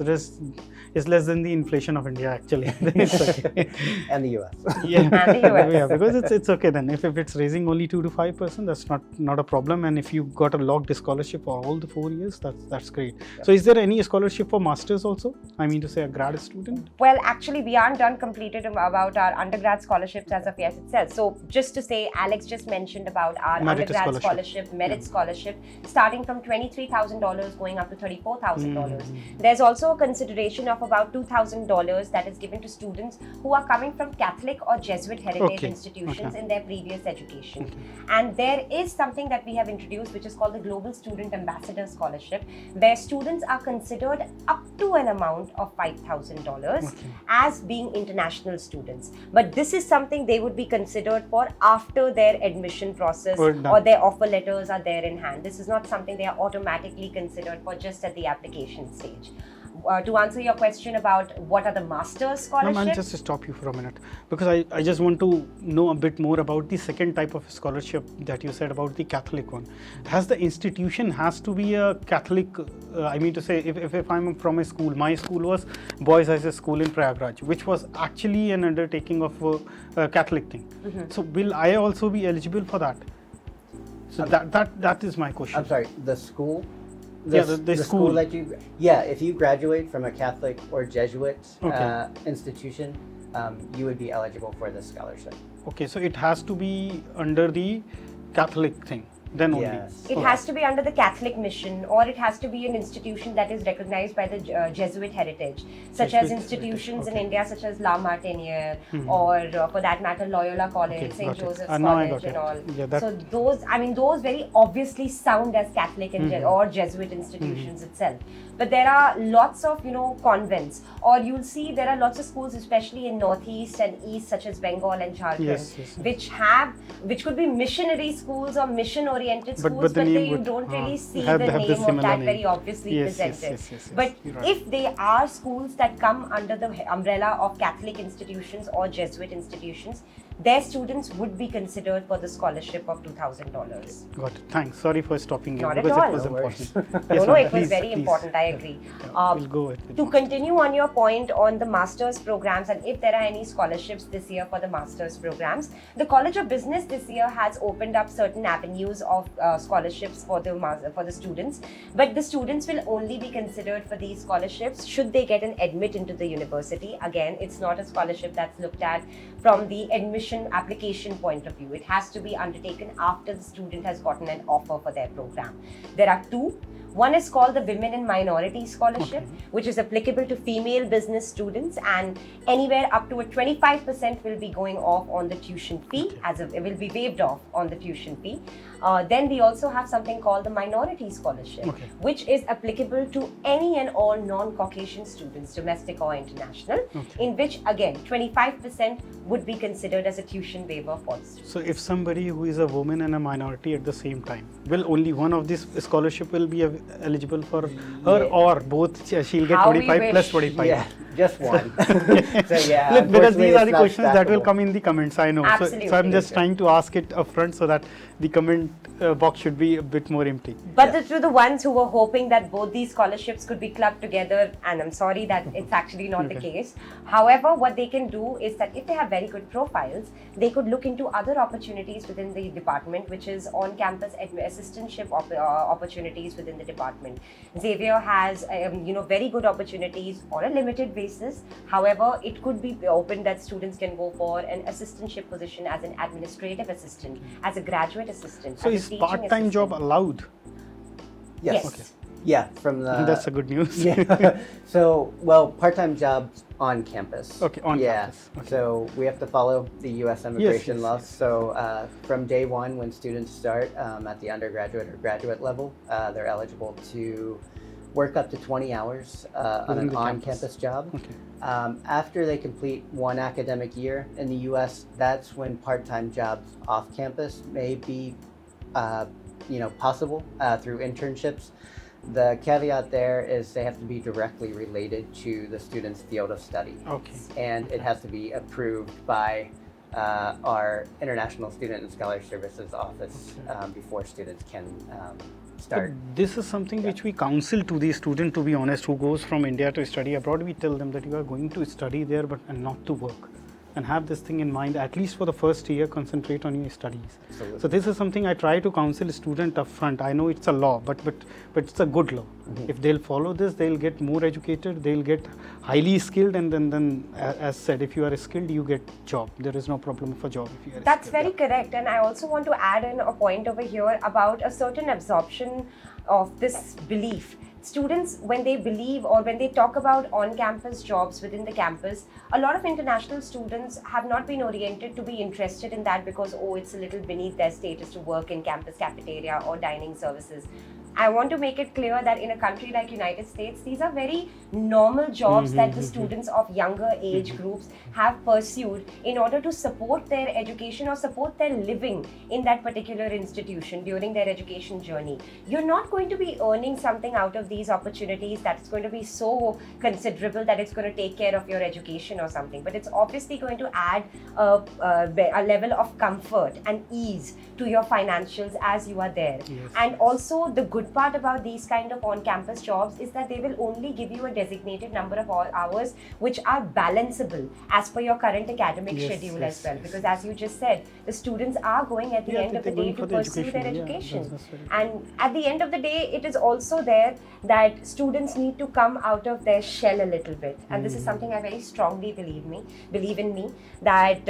[SPEAKER 2] It's less than the inflation of India actually. It's okay.
[SPEAKER 4] And the US.
[SPEAKER 2] Yeah.
[SPEAKER 3] And the US.
[SPEAKER 2] Yeah, because it's okay then. If it's raising only 2 to 5%, that's not a problem. And if you got a locked scholarship for all the 4 years, that's great. Yeah. So is there any scholarship for masters also? I mean to say a grad student?
[SPEAKER 3] Well, actually, we aren't done completed about our undergrad scholarships as of yet itself. So just to say, Alex just mentioned about our undergrad scholarship, merit scholarship, starting from $23,000 going up to $34,000. There's also a consideration of about $2,000 that is given to students who are coming from Catholic or Jesuit heritage institutions in their previous education. And there is something that we have introduced, which is called the Global Student Ambassador Scholarship, where students are considered up to an amount of $5,000 as being international students. But this is something they would be considered for after their admission process or their offer letters are there in hand. This is not something they are automatically considered for just at the application stage. To answer your question about what are the master's scholarships?
[SPEAKER 2] No, man, just to stop you for a minute, because I just want to know a bit more about the second type of scholarship that you said about the Catholic one. Has the institution has to be a Catholic? I mean to say, if I'm from a school, my school was Boys High School in Prayagraj, which was actually an undertaking of a Catholic thing. So will I also be eligible for that? So that is my question.
[SPEAKER 4] I'm sorry, the school?
[SPEAKER 2] The school
[SPEAKER 4] that if you graduate from a Catholic or Jesuit institution, you would be eligible for this scholarship.
[SPEAKER 2] Okay, so it has to be under the Catholic thing. Then only.
[SPEAKER 4] Yes.
[SPEAKER 3] It has to be under the Catholic mission, or it has to be an institution that is recognized by the Jesuit heritage, such as
[SPEAKER 2] Jesuit
[SPEAKER 3] institutions
[SPEAKER 2] heritage,
[SPEAKER 3] in India such as La Martiniere, or for that matter Loyola College,
[SPEAKER 2] Okay,
[SPEAKER 3] St.
[SPEAKER 2] got it.
[SPEAKER 3] Joseph's
[SPEAKER 2] Now I
[SPEAKER 3] College
[SPEAKER 2] got
[SPEAKER 3] and
[SPEAKER 2] it.
[SPEAKER 3] all.
[SPEAKER 2] Yeah, that-
[SPEAKER 3] So those very obviously sound as Catholic and or Jesuit institutions itself. But there are lots of convents, or you'll see there are lots of schools, especially in northeast and east, such as Bengal and Jharkhand,
[SPEAKER 2] Yes.
[SPEAKER 3] which could be missionary schools or mission oriented schools,
[SPEAKER 2] but the name
[SPEAKER 3] you
[SPEAKER 2] would,
[SPEAKER 3] don't really see
[SPEAKER 2] have
[SPEAKER 3] the
[SPEAKER 2] the
[SPEAKER 3] name of
[SPEAKER 2] similar
[SPEAKER 3] that
[SPEAKER 2] name.
[SPEAKER 3] very obviously
[SPEAKER 2] Yes,
[SPEAKER 3] presented.
[SPEAKER 2] yes.
[SPEAKER 3] But
[SPEAKER 2] You're right.
[SPEAKER 3] if they are schools that come under the umbrella of Catholic institutions or Jesuit institutions, their students would be considered for the scholarship of $2,000.
[SPEAKER 2] Got it. Thanks. Sorry for stopping you
[SPEAKER 3] Not at
[SPEAKER 2] because
[SPEAKER 3] all.
[SPEAKER 2] it was
[SPEAKER 4] No worries.
[SPEAKER 2] important.
[SPEAKER 3] No,
[SPEAKER 2] Yes,
[SPEAKER 3] no,
[SPEAKER 2] ma'am,
[SPEAKER 3] it was
[SPEAKER 2] please,
[SPEAKER 3] very
[SPEAKER 2] please.
[SPEAKER 3] important, I agree.
[SPEAKER 2] We'll go with it.
[SPEAKER 3] To continue on your point on the master's programs and if there are any scholarships this year for the master's programs, the College of Business this year has opened up certain avenues of scholarships for the students, but the students will only be considered for these scholarships should they get an admit into the university. Again, it's not a scholarship that's looked at from the admission application point of view. It has to be undertaken after the student has gotten an offer for their program. There are two. One is called the Women and Minority Scholarship, which is applicable to female business students, and anywhere up to a 25% will be going off on the tuition fee, it will be waived off on the tuition fee. Then we also have something called the Minority Scholarship, which is applicable to any and all non-Caucasian students, domestic or international, in which again 25% would be considered as a tuition waiver for the students.
[SPEAKER 2] So if somebody who is a woman and a minority at the same time, will only one of this scholarship will be eligible for her, or both? She'll get
[SPEAKER 3] How we
[SPEAKER 2] 25 plus
[SPEAKER 3] wish.
[SPEAKER 2] 25.
[SPEAKER 4] Yeah, just one. So yeah,
[SPEAKER 2] Look, because
[SPEAKER 4] unfortunately,
[SPEAKER 2] these are
[SPEAKER 4] it's
[SPEAKER 2] the
[SPEAKER 4] not
[SPEAKER 2] questions that will
[SPEAKER 4] stackable.
[SPEAKER 2] come in the comments, I know.
[SPEAKER 3] Absolutely.
[SPEAKER 2] So I'm just trying to ask it upfront so that the comment box should be a bit more empty.
[SPEAKER 3] But to the ones who were hoping that both these scholarships could be clubbed together, and I'm sorry that it's actually not the case. However, what they can do is that if they have very good profiles, they could look into other opportunities within the department, which is on-campus assistantship opportunities within the department. Xavier has very good opportunities on a limited basis. However, it could be open that students can go for an assistantship position as an administrative assistant, as a graduate assistant.
[SPEAKER 2] So
[SPEAKER 3] as a
[SPEAKER 2] is
[SPEAKER 3] teaching
[SPEAKER 2] part-time job
[SPEAKER 3] assistant.
[SPEAKER 2] allowed?
[SPEAKER 3] Yes.
[SPEAKER 4] Okay. Yeah, from the.
[SPEAKER 2] That's a good news.
[SPEAKER 4] Yeah. So, well, part-time jobs on campus.
[SPEAKER 2] Okay, on
[SPEAKER 4] yeah.
[SPEAKER 2] campus. Okay.
[SPEAKER 4] So we have to follow the U.S. immigration
[SPEAKER 2] yes,
[SPEAKER 4] laws.
[SPEAKER 2] yes.
[SPEAKER 4] So from day one, when students start at the undergraduate or graduate level, they're eligible to work up to 20 hours on
[SPEAKER 2] Within
[SPEAKER 4] an
[SPEAKER 2] the
[SPEAKER 4] on-campus job.
[SPEAKER 2] Okay.
[SPEAKER 4] After they complete one academic year in the U.S., that's when part-time jobs off-campus may be, possible through internships. The caveat there is they have to be directly related to the student's field of study.
[SPEAKER 2] Okay.
[SPEAKER 4] And it has to be approved by our International Student and Scholar Services Office before students can start.
[SPEAKER 2] But this is something which we counsel to the student, to be honest, who goes from India to study abroad. We tell them that you are going to study there and not to work. And have this thing in mind, at least for the first year, concentrate on your studies.
[SPEAKER 4] Absolutely.
[SPEAKER 2] So this is something I try to counsel a student upfront. I know it's a law, but it's a good law.
[SPEAKER 4] Mm-hmm.
[SPEAKER 2] If they'll follow this, they'll get more educated, they'll get highly skilled, and then as said, if you are skilled, you get job. There is no problem for job if you are
[SPEAKER 3] That's
[SPEAKER 2] skilled.
[SPEAKER 3] very correct. And I also want to add in a point over here about a certain absorption of this belief. Students, when they believe or when they talk about on-campus jobs within the campus, a lot of international students have not been oriented to be interested in that because, it's a little beneath their status to work in campus cafeteria or dining services. I want to make it clear that in a country like United States, these are very normal jobs that the students of younger age groups have pursued in order to support their education or support their living in that particular institution during their education journey. You're not going to be earning something out of these opportunities that's going to be so considerable that it's going to take care of your education or something, but it's obviously going to add a level of comfort and ease to your financials as you are there.
[SPEAKER 2] Yes.
[SPEAKER 3] And also the good part about these kind of on-campus jobs is that they will only give you a designated number of hours which are balanceable as per your current academic schedule as well. Because as you just said, the students are going at the end of the day to pursue their education.
[SPEAKER 2] that's very
[SPEAKER 3] And at the end of the day, it is also there that students need to come out of their shell a little bit. And this is something I very strongly believe in me, that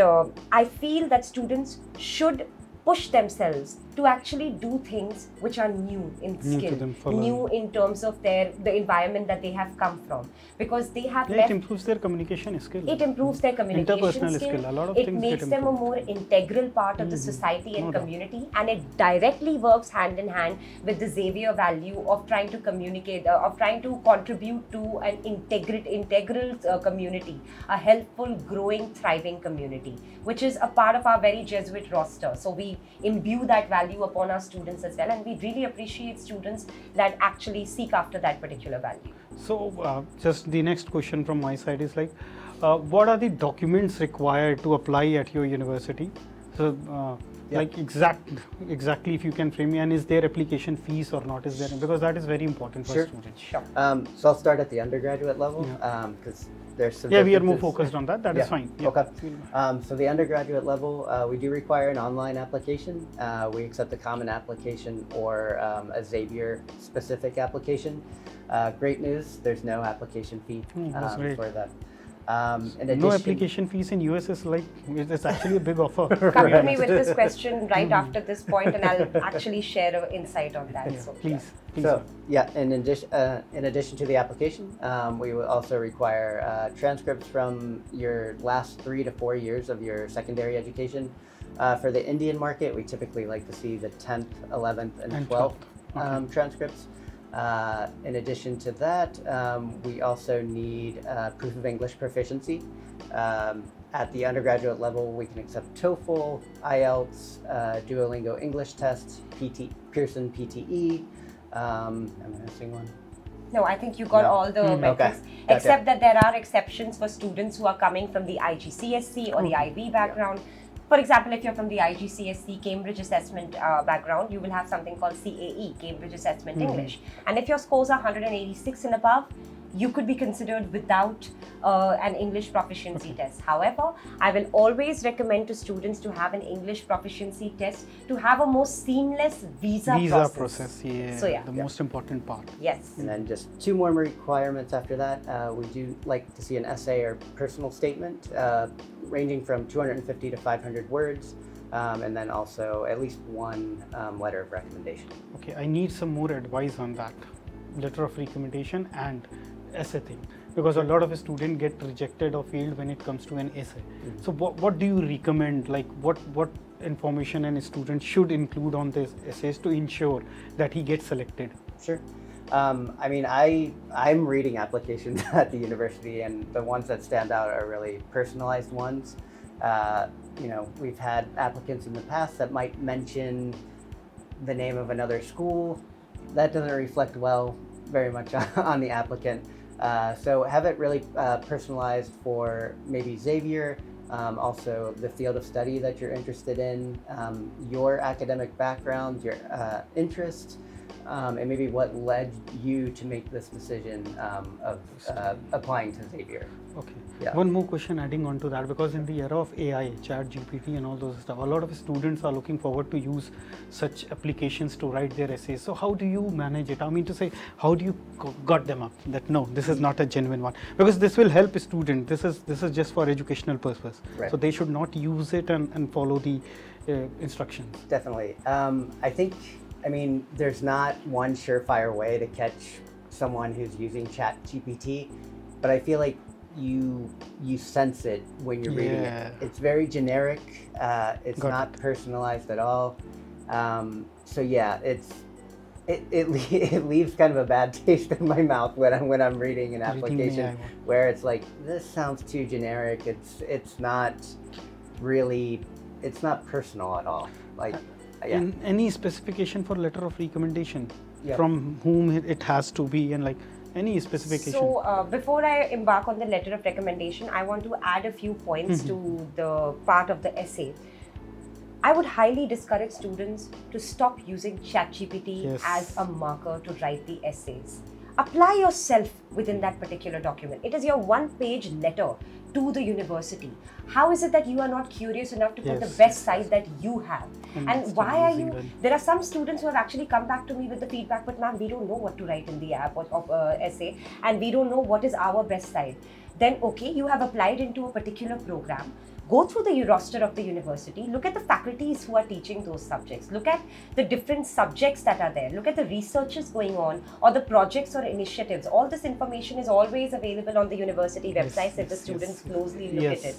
[SPEAKER 3] I feel that students should push themselves to actually do things which are new in
[SPEAKER 2] New to
[SPEAKER 3] skill,
[SPEAKER 2] them for
[SPEAKER 3] new
[SPEAKER 2] learning.
[SPEAKER 3] in terms of the environment that they have come from, because they have
[SPEAKER 2] Yeah,
[SPEAKER 3] left.
[SPEAKER 2] it improves their communication skill.
[SPEAKER 3] It improves their communication
[SPEAKER 2] Interpersonal skill. A lot of
[SPEAKER 3] it
[SPEAKER 2] things
[SPEAKER 3] makes
[SPEAKER 2] get
[SPEAKER 3] them a
[SPEAKER 2] improved.
[SPEAKER 3] more integral part of the society and
[SPEAKER 2] No doubt.
[SPEAKER 3] community, and it directly works hand in hand with the Xavier value of trying to communicate, of trying to contribute to an integral community, a helpful, growing, thriving community, which is a part of our very Jesuit roster. So we imbue that value upon our students as well, and we really appreciate students that actually seek after that particular value.
[SPEAKER 2] So, just the next question from my side is like, what are the documents required to apply at your university? So, like exactly if you can frame me, and is there application fees or not? Is there, because that is very important for
[SPEAKER 4] Sure.
[SPEAKER 2] students.
[SPEAKER 3] Sure.
[SPEAKER 4] So I'll start at the undergraduate level because there's some
[SPEAKER 2] Yeah, we are more
[SPEAKER 4] differences.
[SPEAKER 2] focused on that. That is fine. Yeah.
[SPEAKER 4] Okay. So the undergraduate level, we do require an online application. We accept a common application or a Xavier specific application. Great news, there's no application fee
[SPEAKER 2] That's great.
[SPEAKER 4] for that. In
[SPEAKER 2] No
[SPEAKER 4] addition-
[SPEAKER 2] application fees in US is like, it's actually a big offer.
[SPEAKER 3] Come to me with this question right after this point, and I'll actually share an insight on that. So,
[SPEAKER 2] Please.
[SPEAKER 4] So yeah, in addition to the application, we will also require transcripts from your last 3 to 4 years of your secondary education. For the Indian market, we typically like to see the 10th, 11th, and 12th transcripts. In addition to that, we also need proof of English proficiency. At the undergraduate level, we can accept TOEFL, IELTS, Duolingo English tests, Pearson PTE. I'm missing one.
[SPEAKER 3] no, I think you got all the metrics,
[SPEAKER 4] Gotcha.
[SPEAKER 3] except that there are exceptions for students who are coming from the IGCSE or the IB background. For example, if you're from the IGCSE Cambridge Assessment background, you will have something called CAE, Cambridge Assessment English. And if your scores are 186 and above, you could be considered without an English proficiency test. However, I will always recommend to students to have an English proficiency test to have a more seamless visa
[SPEAKER 2] process. Yeah.
[SPEAKER 3] So, yeah.
[SPEAKER 2] The most important part.
[SPEAKER 3] Yes.
[SPEAKER 4] And then just 2 more requirements after that. We do like to see an essay or personal statement ranging from 250 to 500 words, and then also at least 1 letter of recommendation.
[SPEAKER 2] Okay, I need some more advice on that. Letter of recommendation and essay thing, because a lot of students get rejected or failed when it comes to an essay. So what do you recommend, like what information a student should include on this essays to ensure that he gets selected?
[SPEAKER 4] Sure. I mean, I'm reading applications at the university, and the ones that stand out are really personalized ones. You know, we've had applicants in the past that might mention the name of another school. That doesn't reflect well very much on the applicant. So have it really personalized for maybe Xavier, also the field of study that you're interested in, your academic background, your interests, and maybe what led you to make this decision of applying to Xavier.
[SPEAKER 2] Okay.
[SPEAKER 4] Yeah.
[SPEAKER 2] One more question adding on to that, because in the era of AI, chat GPT and all those stuff, a lot of students are looking forward to use such applications to write their essays. So how do you manage it? I mean to say, how do you got them up that no, this is not a genuine one? Because this will help a student. This is just for educational purpose.
[SPEAKER 4] Right.
[SPEAKER 2] So they should not use it and follow the instructions.
[SPEAKER 4] Definitely. I mean, there's not one surefire way to catch someone who's using chat GPT, but I feel like you sense it when you're reading it. It's very generic. It's not personalized at all. So yeah, it leaves kind of a bad taste in my mouth when I'm reading an application where it's like, this sounds too generic. It's not really, it's not personal at all. Like, yeah.
[SPEAKER 2] And any specification for letter of recommendation,
[SPEAKER 4] Yep.
[SPEAKER 2] from whom it has to be, and like any specification?
[SPEAKER 3] So before I embark on the letter of recommendation, I want to add a few points to the part of the essay. I would highly discourage students to stop using ChatGPT as a marker to write the essays. Apply yourself within that particular document. It is your one-page letter to the university. How is it that you are not curious enough to put the best side that you have? And why are you? There are some students who have actually come back to me with the feedback, but ma'am, we don't know what to write in the app of essay, and we don't know what is our best side. Then okay, you have applied into a particular program, Go through the roster of the university, look at the faculties who are teaching those subjects, look at the different subjects that are there, look at the researches going on or the projects or initiatives. All this information is always available on the university websites if the students closely look at it.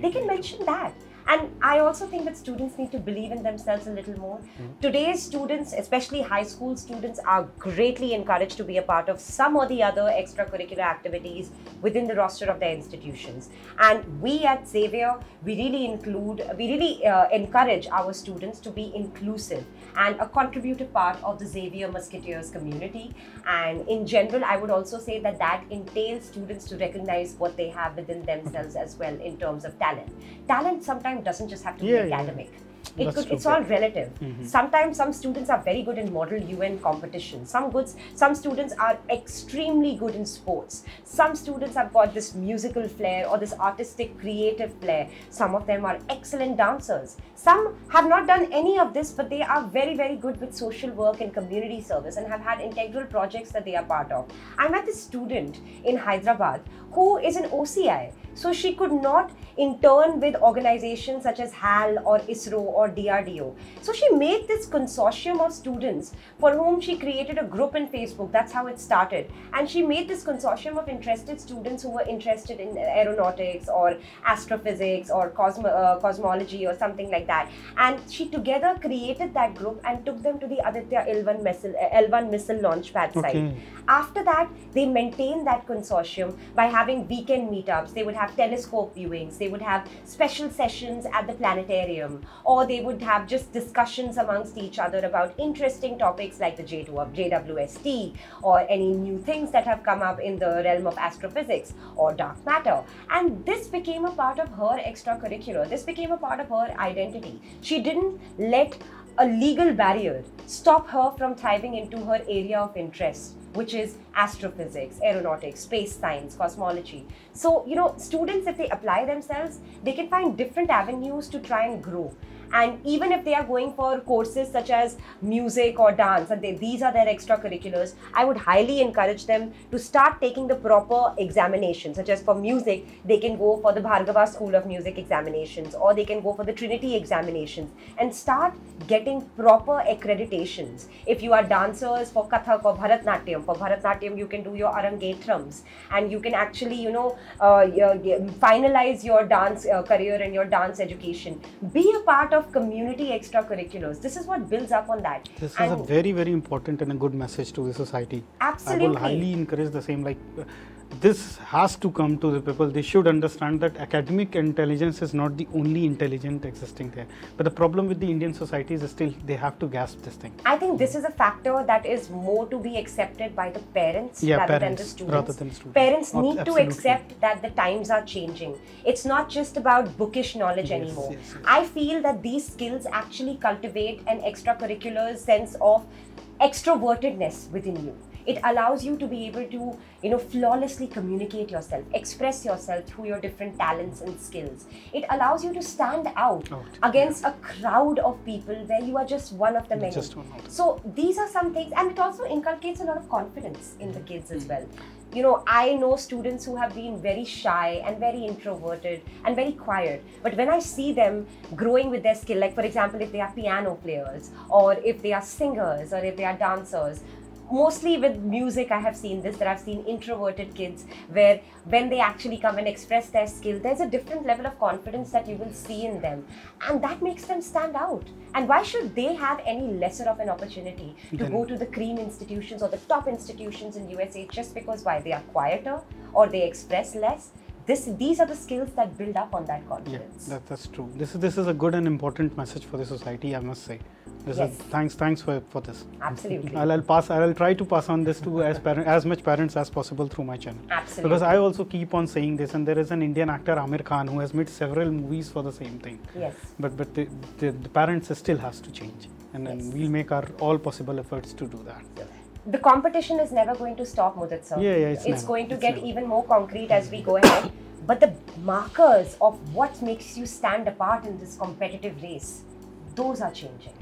[SPEAKER 3] They can mention that. And I also think that students need to believe in themselves a little more. Today's students, especially high school students, are greatly encouraged to be a part of some or the other extracurricular activities within the roster of their institutions. And we at Xavier, we really encourage our students to be inclusive and a contributive part of the Xavier Musketeers community. And in general, I would also say that that entails students to recognize what they have within themselves as well in terms of talent. Talent sometimes doesn't just have to be academic. It's all relative. Sometimes some students are very good in model UN competitions. Some students are extremely good in sports. Some students have got this musical flair or this artistic creative flair. Some of them are excellent dancers. Some have not done any of this, but they are very, very good with social work and community service and have had integral projects that they are part of. I met this student in Hyderabad who is an OCI. So she could not intern with organizations such as HAL or ISRO or DRDO. So she made this consortium of students for whom she created a group in Facebook. That's how it started. And she made this consortium of interested students who were interested in aeronautics or astrophysics or cosmology or something like that. And she together created that group and took them to the Aditya L1 missile launch pad site. After that, they maintained that consortium by having weekend meetups. They would have telescope viewings, they would have special sessions at the planetarium, or they would have just discussions amongst each other about interesting topics like the JWST or any new things that have come up in the realm of astrophysics or dark matter. And this became a part of her extracurricular, this became a part of her identity. She didn't let a legal barrier stop her from thriving into her area of interest, which is astrophysics, aeronautics, space science, cosmology. So, students, if they apply themselves, they can find different avenues to try and grow. And even if they are going for courses such as music or dance, and these are their extracurriculars, I would highly encourage them to start taking the proper examinations, such as for music, they can go for the Bhargava School of Music examinations, or they can go for the Trinity examinations, and start getting proper accreditations. If you are dancers for Kathak or Bharatnatyam, you can do your Arangetrams, and you can actually, finalize your dance career and your dance education. Be a part of community extracurriculars. This is what builds up on that.
[SPEAKER 2] This is a very, very important and a good message to the society.
[SPEAKER 3] Absolutely.
[SPEAKER 2] I will highly encourage the same. This has to come to the people. They should understand that academic intelligence is not the only intelligent existing there. But the problem with the Indian society is still they have to grasp this thing.
[SPEAKER 3] I think this is a factor that is more to be accepted by the parents rather than the students. Parents need to accept that the times are changing. It's not just about bookish knowledge anymore. Yes. I feel that these skills actually cultivate an extracurricular sense of extrovertedness within you. It allows you to be able to, flawlessly communicate yourself, express yourself through your different talents and skills. It allows you to stand out against a crowd of people where you are just one of the many. So these are some things, and it also inculcates a lot of confidence in the kids as well. I know students who have been very shy and very introverted and very quiet. But when I see them growing with their skill, like for example, if they are piano players, or if they are singers, or if they are dancers, mostly with music, I have seen this, that I've seen introverted kids where when they actually come and express their skill, there's a different level of confidence that you will see in them. And that makes them stand out. And why should they have any lesser of an opportunity to go to the cream institutions or the top institutions in USA just because they are quieter or they express less? These are the skills that build up on that confidence.
[SPEAKER 2] Yeah, that's true. This is a good and important message for the society, I must say. Thanks for this.
[SPEAKER 3] Absolutely.
[SPEAKER 2] I'll try to pass on this to as much parents as possible through my channel.
[SPEAKER 3] Absolutely.
[SPEAKER 2] Because I also keep on saying this, and there is an Indian actor, Amir Khan, who has made several movies for the same thing.
[SPEAKER 3] Yes.
[SPEAKER 2] But the parents still has to change, and then we'll make our all possible efforts to do that.
[SPEAKER 3] The competition is never going to stop, Mudit sir. It's going to get even more concrete as we go ahead. But the markers of what makes you stand apart in this competitive race, those are changing.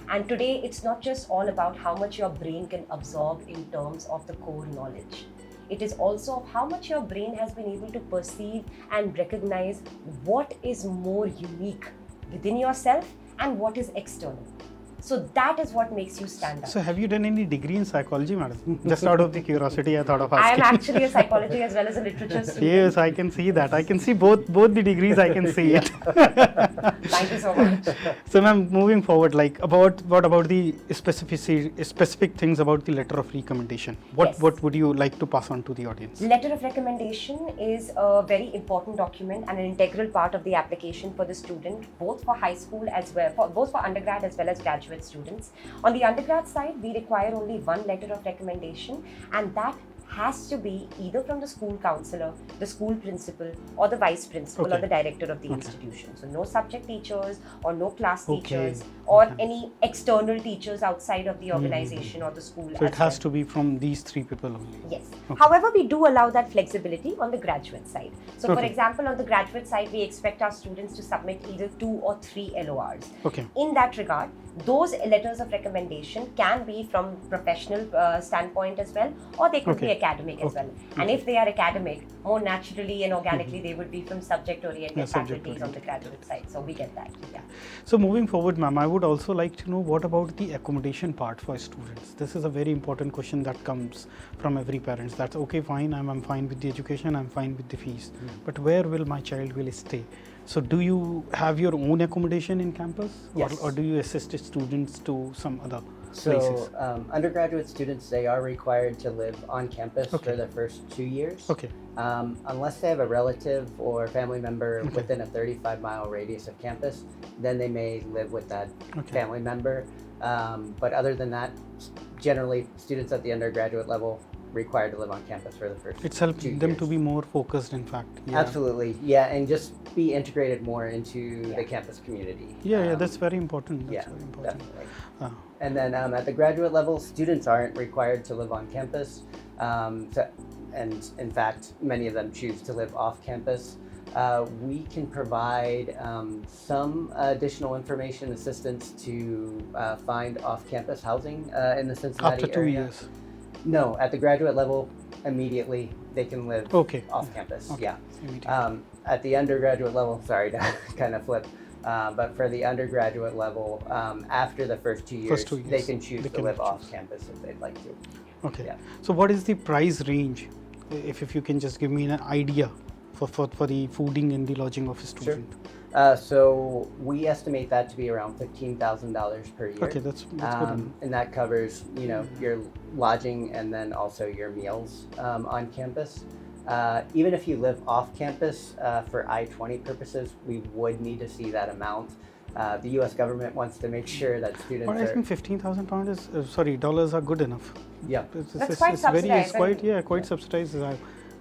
[SPEAKER 3] And today, it's not just all about how much your brain can absorb in terms of the core knowledge. It is also of how much your brain has been able to perceive and recognize what is more unique within yourself and what is external. So that is what makes you stand out.
[SPEAKER 2] So have you done any degree in psychology, madam? Just out of the curiosity, I thought of
[SPEAKER 3] I
[SPEAKER 2] asking.
[SPEAKER 3] am actually a psychology as well as a literature student.
[SPEAKER 2] Yes, I can see that. I can see both the degrees. I can see it.
[SPEAKER 3] Thank you so much.
[SPEAKER 2] So, ma'am, moving forward, like what about the specific things about the letter of recommendation?
[SPEAKER 3] Yes.
[SPEAKER 2] What would you like to pass on to the audience?
[SPEAKER 3] Letter of recommendation is a very important document and an integral part of the application for the student, both for high school as well, both for undergrad as well as graduate students. On the undergrad side, we require only one letter of recommendation, and that has to be either from the school counselor, the school principal, or the vice principal or the director of the institution. So no subject teachers or no class teachers or any external teachers outside of the organization or the school.
[SPEAKER 2] So it has to be from these three people only.
[SPEAKER 3] Yes. However, we do allow that flexibility on the graduate side. So for example, on the graduate side, we expect our students to submit either 2 or 3 LORs. In that regard, those letters of recommendation can be from professional standpoint as well, or they could be academic as well. And if they are academic, more naturally and organically, they would be from subject-oriented faculties on the graduate side. So we get that. Yeah.
[SPEAKER 2] So moving forward, ma'am, I would also like to know what about the accommodation part for students. This is a very important question that comes from every parent. That's okay, fine, I'm fine with the education, I'm fine with the fees. But where will my child will stay? So do you have your own accommodation in campus?
[SPEAKER 4] Yes.
[SPEAKER 2] Or do you assist students to some other
[SPEAKER 4] places? So undergraduate students, they are required to live on campus for the first 2 years. Unless they have a relative or family member within a 35-mile radius of campus, then they may live with that family member. But other than that, generally students at the undergraduate level required to live on campus for the first 2 years.
[SPEAKER 2] It's helping them to be more focused, in fact.
[SPEAKER 4] Absolutely, yeah, and just be integrated more into the campus community.
[SPEAKER 2] That's very important. That's very important.
[SPEAKER 4] Definitely. And then at the graduate level, students aren't required to live on campus, and in fact, many of them choose to live off campus. We can provide some additional information assistance to find off-campus housing in the Cincinnati area.
[SPEAKER 2] After 2 years?
[SPEAKER 4] No, at the graduate level, immediately they can live off campus. At the undergraduate level, sorry to kind of flip, but for the undergraduate level, after the first 2 years, they can choose to live off campus if they'd like to.
[SPEAKER 2] So what is the price range, if you can just give me an idea for the fooding and the lodging of a student?
[SPEAKER 4] So we estimate that to be around $15,000 per year.
[SPEAKER 2] Okay, that's good.
[SPEAKER 4] And that covers, your lodging and then also your meals on campus. Even if you live off campus for I-20 purposes, we would need to see that amount. The U.S. government wants to make sure that students
[SPEAKER 2] I think £15,000 is dollars are good enough.
[SPEAKER 3] That's quite subsidized.
[SPEAKER 2] Quite subsidized.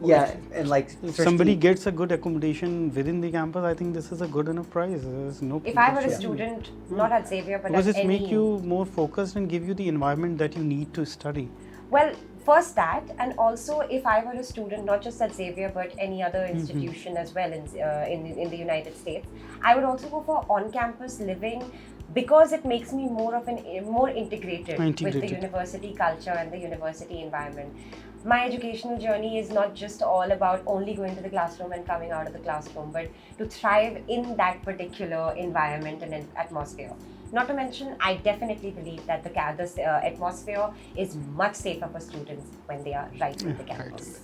[SPEAKER 4] And like
[SPEAKER 2] if somebody gets a good accommodation within the campus, I think this is a good enough price. There's no.
[SPEAKER 3] If I were a student, not at Xavier, but
[SPEAKER 2] because
[SPEAKER 3] at
[SPEAKER 2] it make you more focused and give you the environment that you need to study.
[SPEAKER 3] Well, first that, and also if I were a student, not just at Xavier, but any other institution as well in the United States, I would also go for on-campus living, because it makes me more integrated with the university culture and the university environment. My educational journey is not just all about only going to the classroom and coming out of the classroom, but to thrive in that particular environment and atmosphere. Not to mention, I definitely believe that the atmosphere is much safer for students when they are right in the campus.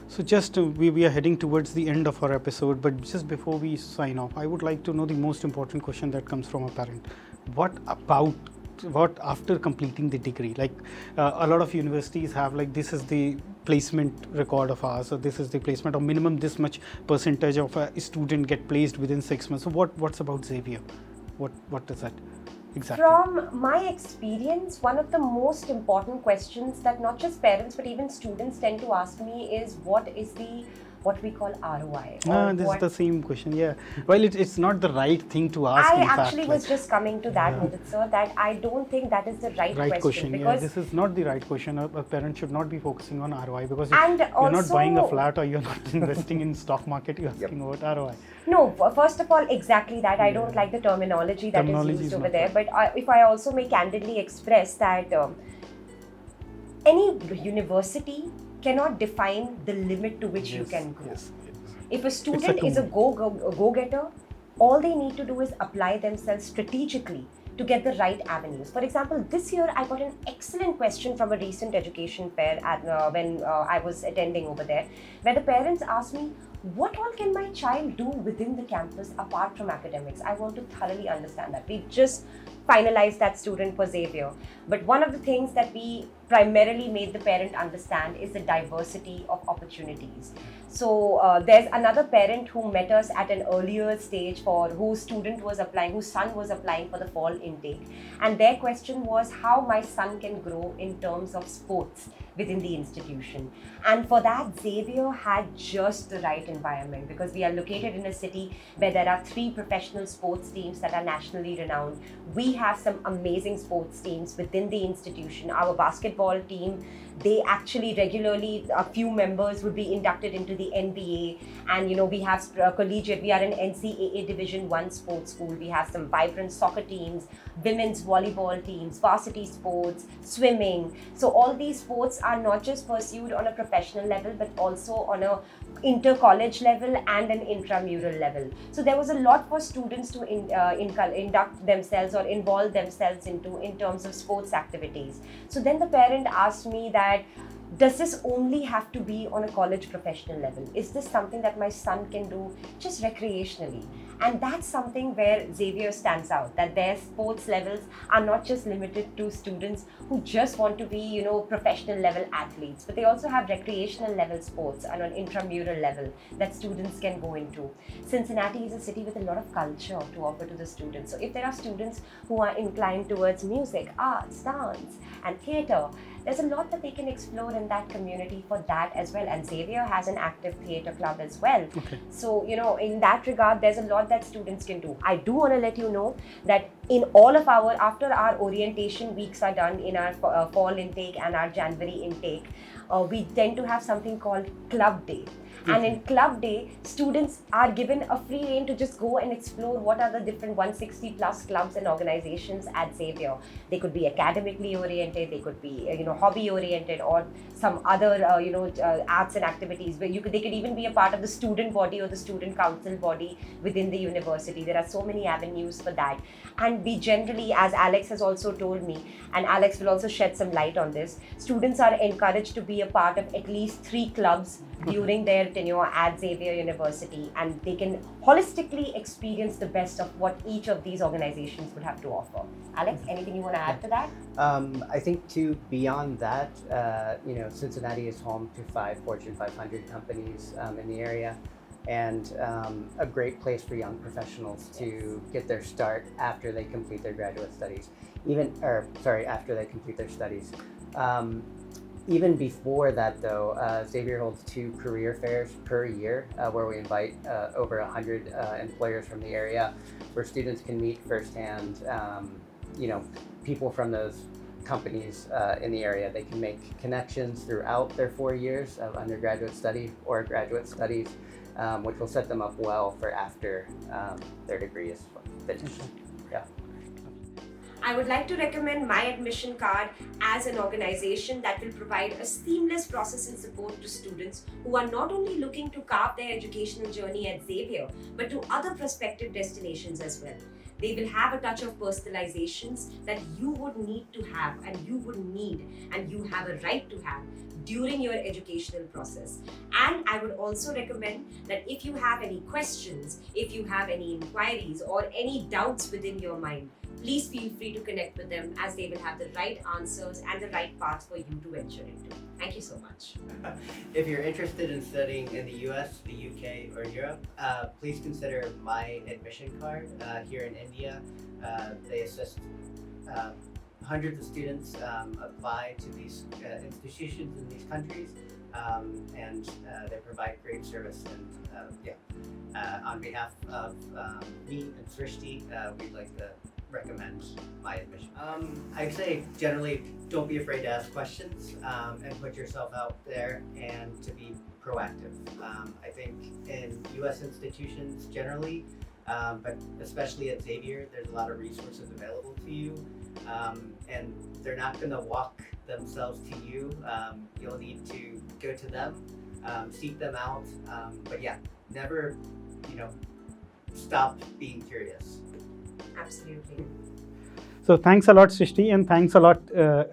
[SPEAKER 2] So just we are heading towards the end of our episode, but just before we sign off, I would like to know the most important question that comes from a parent. What after completing the degree? Like a lot of universities have like, this is the placement record of ours, or this is the placement, or minimum this much percentage of a student get placed within 6 months. So what's about Xavier? What does that exactly?
[SPEAKER 3] From my experience, one of the most important questions that not just parents but even students tend to ask me is, what we call ROI.
[SPEAKER 2] This is the same question, Well, it's not the right thing to ask.
[SPEAKER 3] I actually was just coming to that, Mudit sir, that I don't think that is the right question.
[SPEAKER 2] Because this is not the right question. A parent should not be focusing on ROI, because you're not buying a flat or you're not investing in stock market, you're asking about ROI.
[SPEAKER 3] No, first of all, exactly that. I don't like the terminology that is used over there. But if I also may candidly express that any university cannot define the limit to which you
[SPEAKER 2] Yes,
[SPEAKER 3] can grow.
[SPEAKER 2] yes.
[SPEAKER 3] If a student is a go-getter, all they need to do is apply themselves strategically to get the right avenues. For example, this year I got an excellent question from a recent education fair when I was attending over there, where the parents asked me, what all can my child do within the campus apart from academics? I want to thoroughly understand that. We just finalized that student for Xavier. But one of the things that we primarily made the parent understand is the diversity of opportunities. So there's another parent who met us at an earlier stage for whose student was applying, whose son was applying for the fall intake. And their question was how my son can grow in terms of sports within the institution. And for that, Xavier had just the right environment because we are located in a city where there are 3 professional sports teams that are nationally renowned. We have some amazing sports teams within the institution. Our basketball team, they actually regularly, a few members would be inducted into the NBA, and we have collegiate, we are an NCAA Division 1 sports school. We have some vibrant soccer teams, women's volleyball teams, varsity sports, swimming. So all these sports are not just pursued on a professional level but also on a inter-college level and an intramural level. So there was a lot for students to induct themselves or involve themselves into in terms of sports activities. So then the parent asked me that, does this only have to be on a college professional level? Is this something that my son can do just recreationally? And that's something where Xavier stands out, that their sports levels are not just limited to students who just want to be, professional level athletes, but they also have recreational level sports and an intramural level that students can go into. Cincinnati is a city with a lot of culture to offer to the students. So if there are students who are inclined towards music, arts, dance, and theatre, there's a lot that they can explore in that community for that as well. And Xavier has an active theatre club as well.
[SPEAKER 2] Okay.
[SPEAKER 3] So, in that regard, there's a lot that students can do. I do want to let you know that in all of after our orientation weeks are done in our fall intake and our January intake, we tend to have something called Club Day. And in Club Day, students are given a free rein to just go and explore what are the different 160 plus clubs and organizations at Xavier. They could be academically oriented, they could be hobby oriented, or some other arts and activities where they could even be a part of the student body or the student council body within the university. There are so many avenues for that. And we generally, as Alex has also told me, and Alex will also shed some light on this, students are encouraged to be a part of at least 3 clubs during their tenure at Xavier University, and they can holistically experience the best of what each of these organizations would have to offer. Alex, anything you want to add to that?
[SPEAKER 4] I think too, beyond that, Cincinnati is home to 5 Fortune 500 companies in the area, and a great place for young professionals to get their start after they complete their graduate studies. After they complete their studies. Even before that, though, Xavier holds 2 career fairs per year where we invite over 100 employers from the area, where students can meet firsthand, people from those companies in the area. They can make connections throughout their 4 years of undergraduate study or graduate studies, which will set them up well for after their degree is finished. Yeah.
[SPEAKER 3] I would like to recommend My Admission Card as an organization that will provide a seamless process and support to students who are not only looking to carve their educational journey at Xavier, but to other prospective destinations as well. They will have a touch of personalizations that you would need to have, and you would need, and you have a right to have during your educational process. And I would also recommend that if you have any questions, if you have any inquiries or any doubts within your mind, please feel free to connect with them, as they will have the right answers and the right path for you to venture into. Thank you so much.
[SPEAKER 5] If you're interested in studying in the US, the UK, or Europe, please consider My Admission Card here in India. They assist hundreds of students apply to these institutions in these countries, and they provide great service. And on behalf of me and Srishty, we'd like to recommend My Admission. I'd say generally don't be afraid to ask questions and put yourself out there and to be proactive. I think in US institutions generally, but especially at Xavier, there's a lot of resources available to you. and they're not going to walk themselves to you. You'll need to go to them, seek them out. But yeah, never, stop being curious.
[SPEAKER 3] Absolutely.
[SPEAKER 2] So thanks a lot, Srishty, and thanks a lot,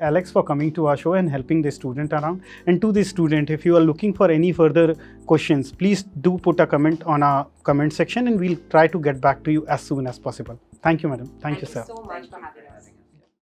[SPEAKER 2] Alex, for coming to our show and helping the student around. And to the student, if you are looking for any further questions, please do put a comment on our comment section, and we'll try to get back to you as soon as possible. Thank you, madam. Thank you, sir.
[SPEAKER 3] So much for having us.